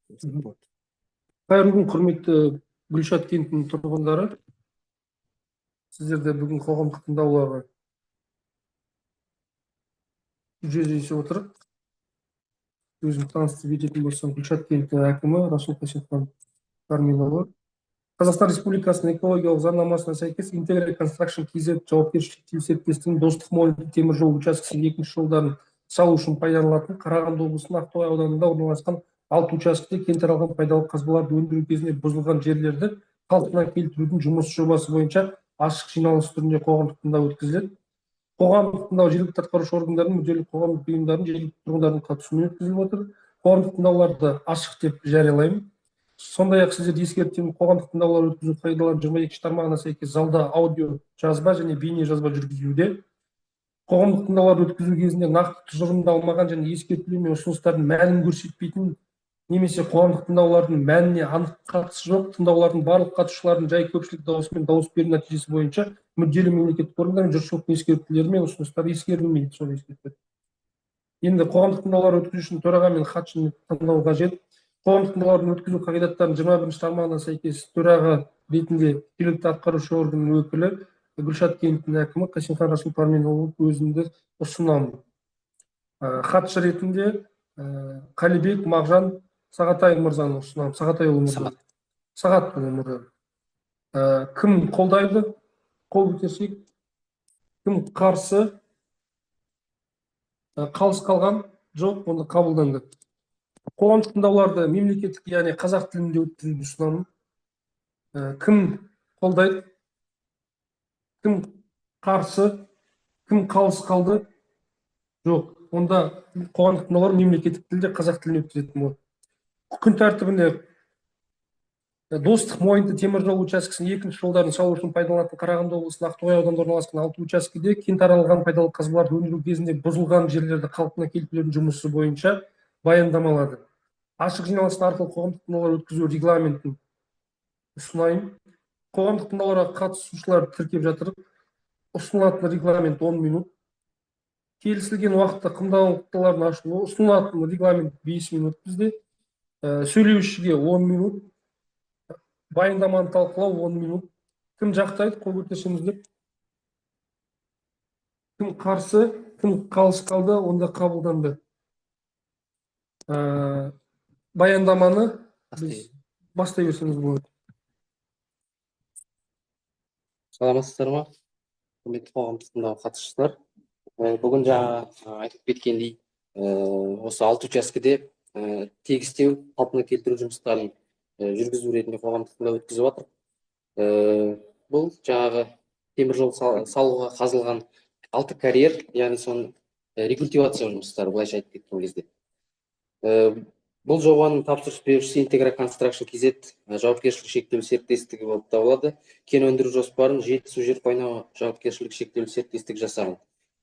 Қайырлы күн, құрметті Гүлшат кентінің тұрғындары. Сіздерде бүгін қоғамдық тыңдауларға жүздесіп отырып, өзім таныстырып ететін болсам, Гүлшат кентінің әкімі Расул Қасымхан Карминұлы. Қазақстан Республикасының экологиялық заңнамасына сәйкес Интегра Констракшн KZ жауапкершілігі шектеулі серіктестігінің Достық мойынты теміржол учаскесінің екінші жолдарын салу үшін пайдаланылатын Қарағанды облысының Ақтоғай ауданында орналасқан 6 учаскеде кен таралған пайдалы қазбаларды өндіру кезінде бұзылған жерлерді қалпына келтірудің жұмыс жобасы бойынша ашық жиналыс түрінде қоғамдық тыңдау өткізіледі. Қоғамдық тыңдау жергілікті атқарушы органдардың, мүдделі қоғамдық ұйымдардың, жергілікті тұрғындардың қатысуымен өткізіліп отыр. Қоғамдық тыңдауларды ашық деп жариялаймын. Сондай-ақ сіздерді ескертемін, қоғамдық тыңдаулар өткізу қағидаларының 22 тармағына сәйкес залда аудио жазба және бейне жазба жүргізілуде. Қоғамдық тыңдауларды өткізу кезінде нақты тұжырымдалмаған және ескертулер мен ұсыныстардың мәнін көрсетпейтін немесе қоғамдық тыңдаулардың мәніне анық қатысы жоқ тыңдаулардың барлық қатысушылардың жай көпшілік дауысымен дауыс беру нәтижесі бойынша мүдделі мемлекеттік органдар жұртшылықтың ескертулері мен ұсыныстары ескерілмейді. Соны ескертеді. Енді қоғамдық тыңдаулар өткізу үшін төраға мен хатшыны таңдау қажет. Қоғамдық тыңдаулардың өткізу қағидаттарының 21 тармағына сәйкес төраға ретінде жергілікті атқарушы органның өкілі Гүлшат кентінің әкімі Қасымхан Расул Парменұлы өзімді ұсынамын. Хатшы ретінде Қалибек Мағжан Сағатай мырзаны ұсынамын. Сағатайұлы мырза. Сағатұлы мырза. Кім қолдайды? Қол көтерсек. Кім қарсы? Қалыс қалған жоқ, оны қабылданды. Қоғамдық тыңдауларды мемлекеттік, яғни қазақ тілінде өткізуді ұсынамын. Кім қолдайды? Кім қарсы? Кім қалыс қалды? Жоқ. Онда қоғамдық тыңдаулар мемлекеттік тілде қазақ тілінде өткізетін болады. Күн тәртібінде Достық мойынты теміржол учаскесінің екінші жолдарын салу үшін пайдаланылатын Қарағанды облысының Ақтоғай ауданында орналасқан 6 учаскеде кен таралған пайдалы қазбаларды өндіру кезінде бұзылған жерлерді қалпына келтірудің жұмысы бойынша баяндамалады. Ашық жиналыстар арқылы қоғамдық тыңдаулар өткізу регламентін ұсынайын. Қоғамдық тыңдауларға қатысушылар тіркеп жатыр. Ұсынылатын регламент 10 минут. Келісілген уақытта тыңдаулардың ашылуы. Ұсынылатын регламент 5 минут бізде. Сөйлеушіге 10 минут. Баяндаманы талқылау 10 минут. Кім жақтайды? Қол көтерсеңіздер. Кім қарсы? Кім қалыс қалды? Онда қабылданды. Баяндаманы бастай берсеңіз болады. Саламатсыздар ма? Құрметті қоғамдық тыңдау қатысушылар. Бүгін жаңа айтып кеткендей, осы 6 учаскеде тегістеу, қалпына келтіру жұмыстарын жүргізу ретінде қоғамдық тыңдау өткізіп жатыр. Бұл жаңағы теміржол салуға қазылған 6 карьер, яғни соны рекультивация жұмыстары, былайша айтып кеткен кезде. Бұл жобаның тапсырыс берушісі Интегра Констракшн KZ жауапкершілігі шектеулі серіктестігі болып табылады. Кен өндіру жоспарын Жетісу жер қойнауы жауапкершілігі шектеулі серіктестік жасаған.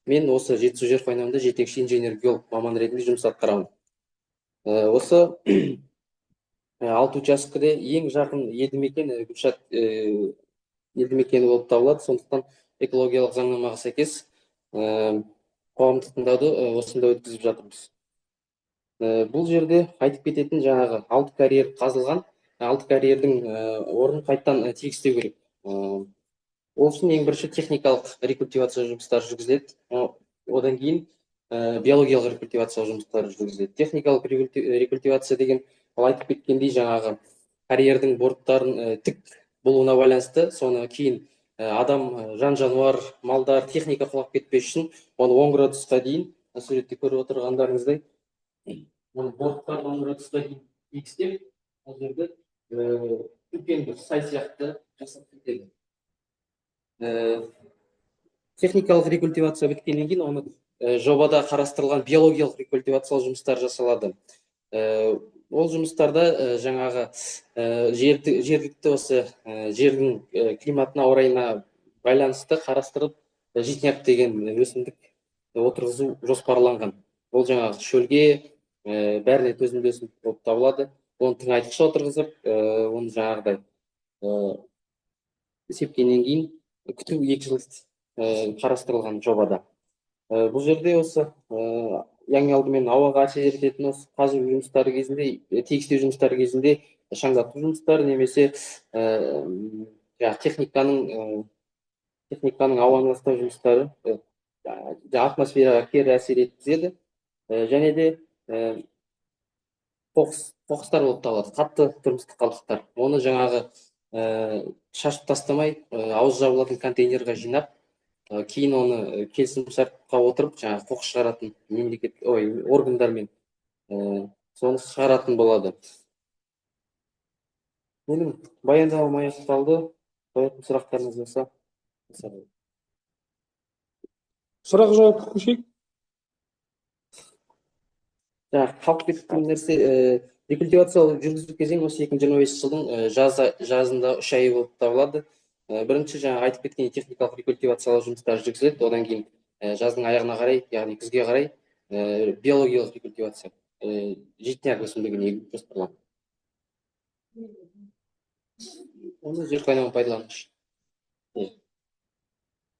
Мен осы Жетісу жер қойнауында жетекші инженер-геолог маман ретінде жұмыс атқарамын. Осы 6 учаскеде ең жақын елді мекен Гүлшат елді мекені болып табылады. Сондықтан экологиялық заңнамаға сәйкес қоғамдық тыңдауды осында өткізіп жатырмыз. Бұл жерде айтып кететін жаңағы 6 карьер қазылған, 6 карьердің орнын қайттан тегістеу керек. Ол үшін ең бірінші техникалық рекультивация жұмыстары жүргізіледі. Одан кейін биологиялық рекультивация жұмыстары жүргізіледі. Техникалық рекультивация деген айтып кеткендей жаңағы карьердің борттарын тік болуына байланысты, соны кейін адам, жан-жануар, малдар, техника құлап кетпес үшін оны 10 градусқа дейін, суретте көріп отырғандарыңыздай, оны борттарын 10 градусқа дейін тегістеп, ол жерде үлкен бір сай сияқты жасап кетеді. Техникалық рекультивация біткеннен кейін оны жобада қарастырылған биологиялық рекультивациялау жұмыстары жасалады. Ол жұмыстарда жаңағы жергілікті осы жердің климатына, орайына байланысты қарастырып житняк деген өсімдік отырғызу жоспарланған. Ол жаңағы шөлге бәріне төзімді өсімдік болып табылады. Оны тыңайтқыш отырғызып, оны жаңағыдай сепкеннен кейін күту 2 жыл қарастырылған жобада. Бұл жерде осы яң алдымен ауаға әсер ететін осы қазу жұмыстары кезінде, тегістеу жұмыстары кезінде шаңдату жұмыстары немесе техниканың ауаны ластау жұмыстары атмосфераға кері әсер еткізеді. Және де қоқыстар болып табылады, қатты тұрмыстық қалдықтар. Оны жаңағы шашып тастамай, ауыз жабылатын контейнерға жинап, кейін оны келісімшартқа отырып, жаңағы қоқыс шығаратын органдармен соны шығаратын болады. Менің баяндамам аяқталды. Қоятын сұрақтарыңыз болса. Сұрақ жауапқа көшейік. Қалып кеткен нәрсе, рекультивациялық жүргізу кезеңі осы 2025 жылдың жазында 3 айы болып табылады. Бірінші жаңа айтып кеткен техникалық рекультивациялық жұмыстар жүргізіледі. Одан кейін жаздың аяғына қарай, яғни күзге қарай биологиялық рекультивация, житняк өсімдігін егу жоспарланды. Оны жер қойнауын пайдаланыш.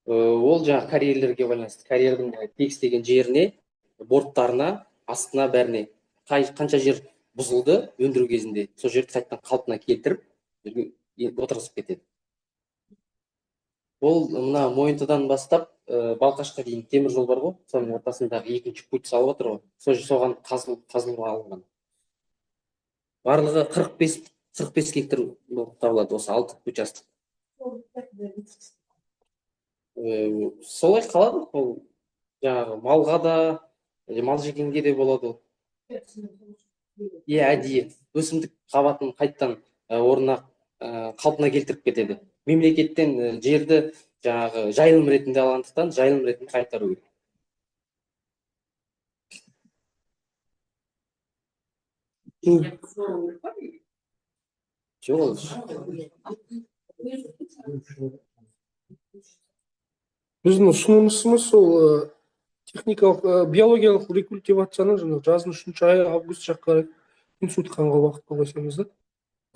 Ол жаңа карьерлерге байланысты, карьердің тегістеген жеріне, борттарына, астына, бәріне қанша жер бұзылды өндіру кезінде, сол жерді қайтадан қалпына келтіріп отырғызып кетеді. Ол мына Мойынтыдан бастап Балқашқа дейін темір жол бар ғой, соның ортасындағы екінші путь салып отыр ғой, соған қазылуға алынған. Барлығы 45 гектар болып табылады осы 6 участок. Солай қалады, ол жаңағы малға да, мал жегенге де болады ол. Әдейі өсімдік қабатын қайттан орнына қалпына келтіріп кетеді. Мемлекеттен жерді жаңағы жайылым ретінде алғандықтан жайылым ретінде қайтару керек. Біздің ұсынысымыз сол техникалық биологиялық рекультивацияны жаздың 3 айы август жаққа суытқанға уақытқа қойсаңыз да,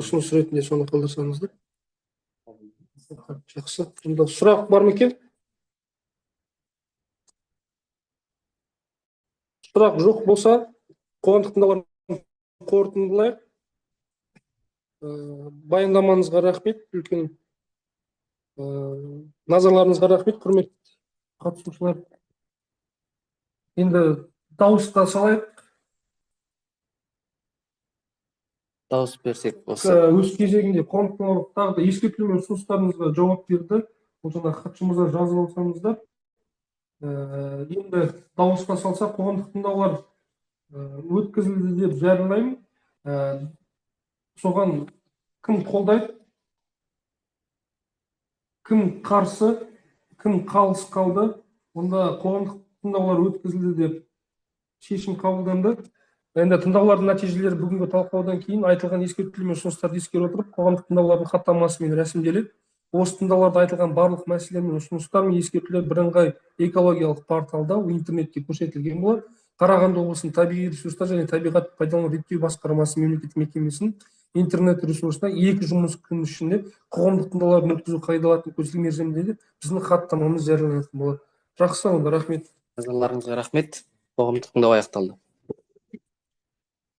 ұсыныс ретінде соны қалдырсаңыз да. Жақсы. Онда сұрақ бар ма екен? Сұрақ жоқ болса, қоғамдық тыңдауларды қорытындылайық. Баяндамаңызға рахмет, үлкен назарларыңызға рахмет, құрметті қатысушылар. Енді дауысқа салайық. Дауыс берсек осы. Өз кезегінде қоғамдық тағы да ескертулер мен ұсыныстарыңызға жауап берді. Ол жаңа хатшымызға жазып алсаңыздар. Енді дауысқа салсақ, қоғамдық тыңдаулар өткізілді деп жариялаймын. Соған кім қолдайды, кім қарсы, кім қалыс қалды, онда қоғамдық тыңдаулар өткізілді деп шешім қабылданды. Енді тыңдаулардың нәтижелері бүгінгі талқылаудан кейін айтылған ескертулер мен ұсыныстарды ескере отырып, қоғамдық тыңдаулардың хаттамасымен рәсімделеді. Осы тыңдауларда айтылған барлық мәселелер мен ұсыныстар мен ескертулер бірыңғай экологиялық порталда интернетте көрсетілген болады. Қарағанды облысының табиғи ресурстар және табиғат пайдалану реттеу басқармасы мемлекеттік мекемесінің интернет ресурсына 2 жұмыс күні ішінде қоғамдық тыңдаулардың өткізу қағидаларын көрсетілген мерзімде біздің хаттамамыз жарияланатын болады. Жақсы, онда рахмет. Назарларыңызға рахмет. Қоғамдық тыңдау аяқталды.